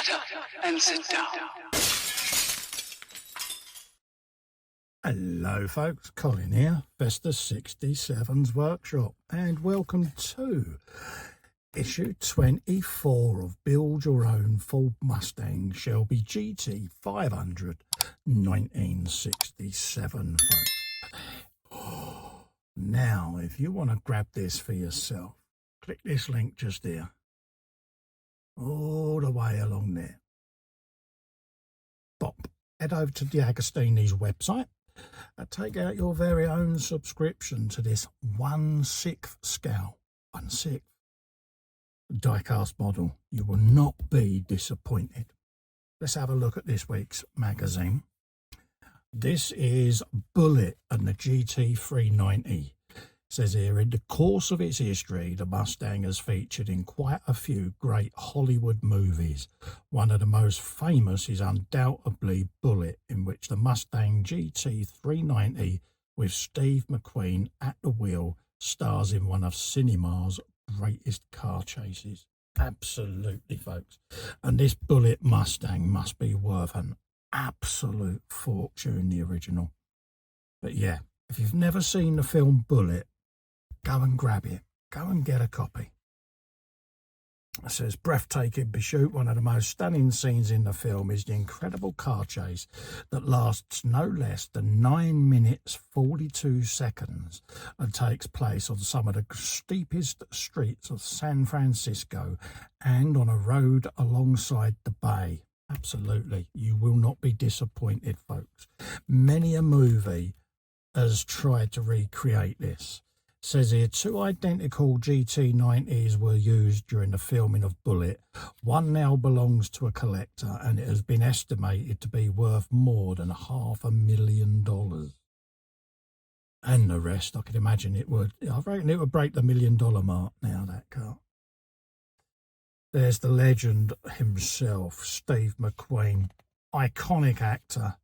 Shut up and sit down. Hello folks, Colin here, Vesta 67's Workshop, and welcome to issue 24 of Build Your Own Ford Mustang Shelby GT500 1967, folks. Now, if you want to grab this for yourself, click this link just here, all the way along there. Bop, head over to DeAgostini's website and take out your very own subscription to this 1/6 scale, 1/6 die-cast model. You will not be disappointed. Let's have a look at this week's magazine. This is Bullet and the GT390. It says here, in the course of its history, the Mustang has featured in quite a few great Hollywood movies. One of the most famous is undoubtedly Bullet, in which the Mustang GT390 with Steve McQueen at the wheel stars in one of cinema's greatest car chases. Absolutely, folks. And this Bullet Mustang must be worth an absolute fortune, the original. But yeah, if you've never seen the film Bullet, go and grab it. Go and get a copy. It says, breathtaking pursuit. One of the most stunning scenes in the film is the incredible car chase that lasts no less than 9 minutes 42 seconds and takes place on some of the steepest streets of San Francisco and on a road alongside the bay. Absolutely. You will not be disappointed, folks. Many a movie has tried to recreate this. Says here, 2 identical GT90s were used during the filming of Bullet. One now belongs to a collector and it has been estimated to be worth more than $500,000. And the rest, I could imagine it would. I reckon it would break the $1 million mark now, that car. There's the legend himself, Steve McQueen, iconic actor.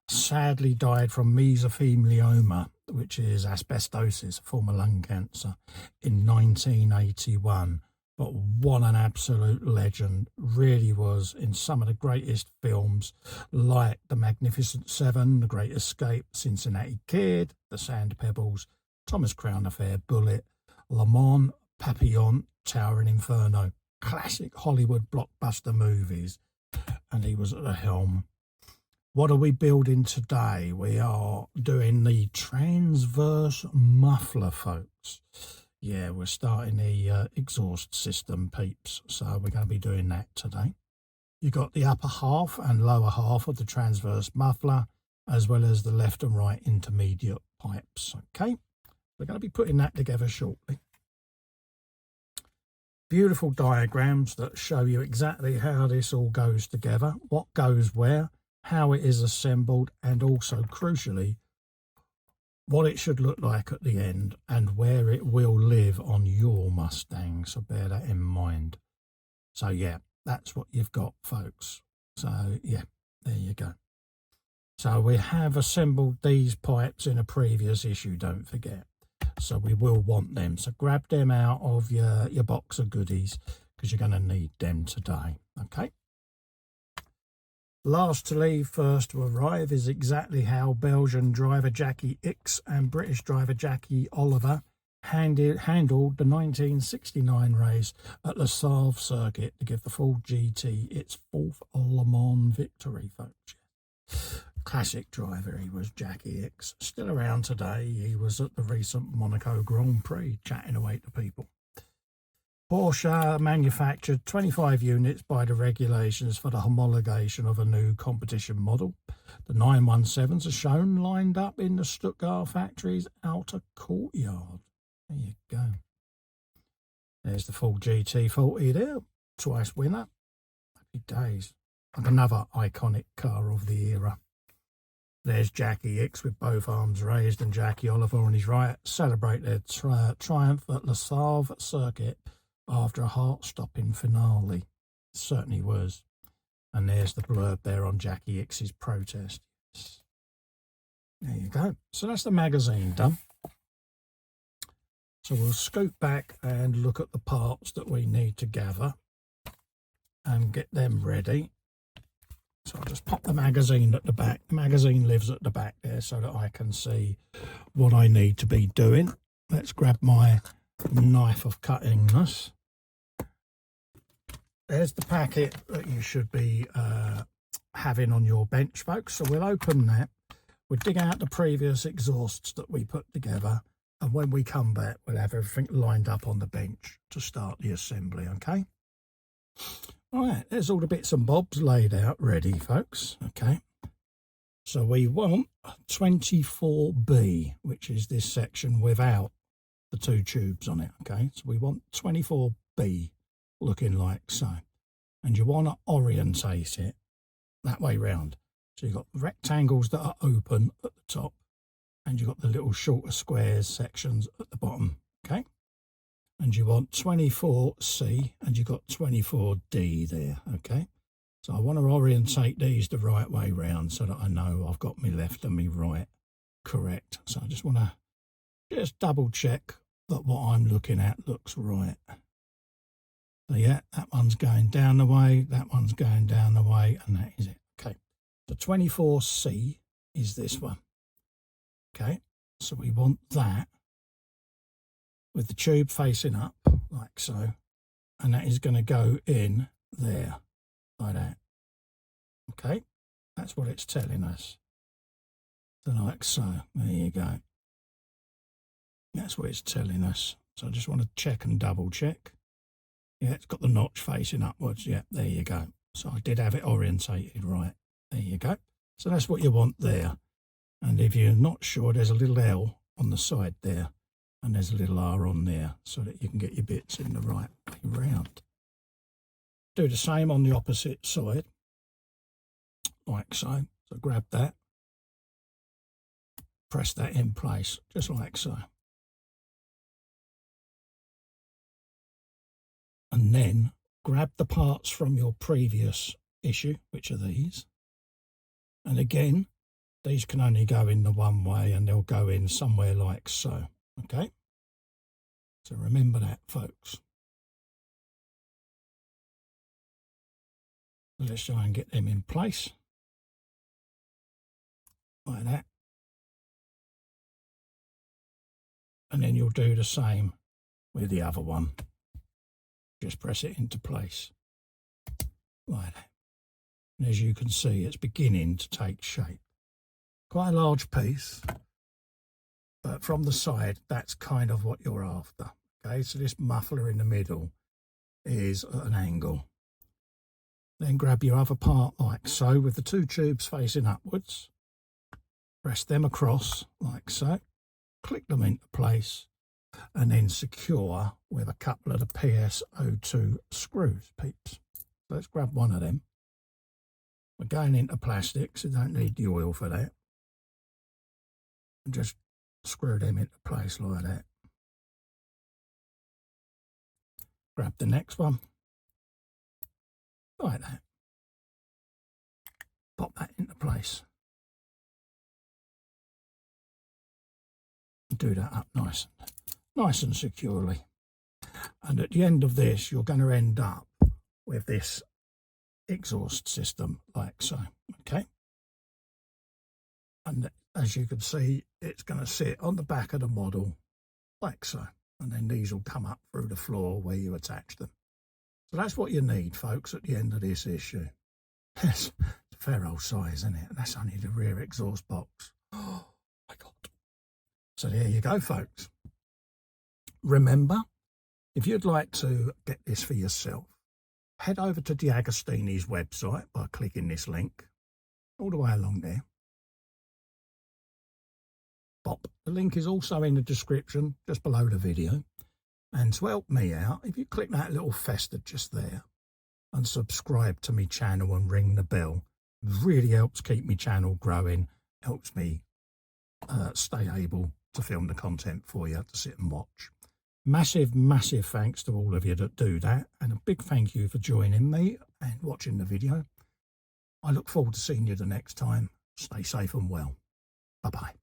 Sadly died from mesothelioma, which is asbestosis, a form of lung cancer, in 1981. But what an absolute legend. Really was in some of the greatest films, like The Magnificent Seven, The Great Escape, Cincinnati Kid, The Sand Pebbles, Thomas Crown Affair, Bullet, Le Mans, Papillon, Towering Inferno. Classic Hollywood blockbuster movies. And he was at the helm. What are we building today? We are doing the transverse muffler, folks. Yeah, we're starting the exhaust system, peeps. So we're going to be doing that today. You've got the upper half and lower half of the transverse muffler, as well as the left and right intermediate pipes. Okay, we're going to be putting that together shortly. Beautiful diagrams that show you exactly how this all goes together, what goes where, how it is assembled, and also, crucially, what it should look like at the end and where it will live on your Mustang. So bear that in mind. So yeah, that's what you've got, folks. So yeah, there you go. So we have assembled these pipes in a previous issue, don't forget. So we will want them. So grab them out of your box of goodies because you're going to need them today. Okay. Last to leave, first to arrive is exactly how Belgian driver Jackie X and British driver Jackie Oliver handled the 1969 race at Le Savre circuit to give the Ford GT its 4th Le Mans victory, folks. Classic driver he was, Jackie X. Still around today. He was at the recent Monaco Grand Prix chatting away to people. Porsche manufactured 25 units by the regulations for the homologation of a new competition model. The 917s are shown lined up in the Stuttgart factory's outer courtyard. There you go. There's the full GT40 there, twice winner. Happy days. And another iconic car of the era. There's Jackie X with both arms raised and Jackie Oliver on his right celebrate their triumph at Le Savre circuit after a heart-stopping finale. It certainly was. And there's the blurb there on Jackie X's protest. There you go. So that's the magazine done. So we'll scoot back and look at the parts that we need to gather. and get them ready. So I'll just pop the magazine at the back. The magazine lives at the back there so that I can see what I need to be doing. Let's grab my knife of cuttingness. There's the packet that you should be having on your bench, folks. So we'll open that. We'll dig out the previous exhausts that we put together. And when we come back, we'll have everything lined up on the bench to start the assembly, okay? All right, there's all the bits and bobs laid out ready, folks, okay? So we want 24B, which is this section without the 2 tubes on it, okay? So we want 24B looking like so. And you want to orientate it that way round. So you've got rectangles that are open at the top, and you've got the little shorter squares sections at the bottom, okay? And you want 24C, and you've got 24D there, okay? So I want to orientate these the right way round so that I know I've got my left and my right correct. So I just want to just double check that what I'm looking at looks right. So yeah, that one's going down the way, that one's going down the way, and that is it. Okay, the 24C is this one. Okay, so we want that with the tube facing up like so, and that is going to go in there like that. Okay, that's what it's telling us. So like so, there you go. That's what it's telling us. So I just want to check and double check. Yeah, it's got the notch facing upwards. Yeah, there you go. So I did have it orientated right. There you go. So that's what you want there. And if you're not sure, there's a little L on the side there, and there's a little R on there so that you can get your bits in the right way round. Do the same on the opposite side, like so. So grab that, press that in place, just like so. And then grab the parts from your previous issue, which are these. And again, these can only go in the one way, and they'll go in somewhere like so, okay? So remember that, folks. Let's try and get them in place, like that. And then you'll do the same with the other one. Just press it into place, like that. And as you can see, it's beginning to take shape. Quite a large piece, but from the side, that's kind of what you're after. Okay, so this muffler in the middle is at an angle. Then grab your other part like so, with the 2 tubes facing upwards. Press them across like so. Click them into place, and then secure with a couple of the PSO2 screws, peeps. So let's grab one of them. We're going into plastic, so you don't need the oil for that. And just screw them into place like that. Grab the next one, like that. Pop that into place. And do that up nice and securely. And at the end of this, you're going to end up with this exhaust system like so, okay? And as you can see, it's going to sit on the back of the model like so, and then these will come up through the floor where you attach them. So that's what you need, folks, at the end of this issue. It's a fair old size, isn't it? That's only the rear exhaust box. Oh my God. So there you go, folks. Remember, if you'd like to get this for yourself, head over to DeAgostini's website by clicking this link all the way along there. Bop. The link is also in the description just below the video. And to help me out, if you click that little fester just there and subscribe to my channel and ring the bell, it really helps keep my channel growing, helps me stay able to film the content for you to sit and watch. Massive thanks to all of you that do that, and a big thank you for joining me and watching the video. I look forward to seeing you the next time. Stay safe and well. Bye-bye.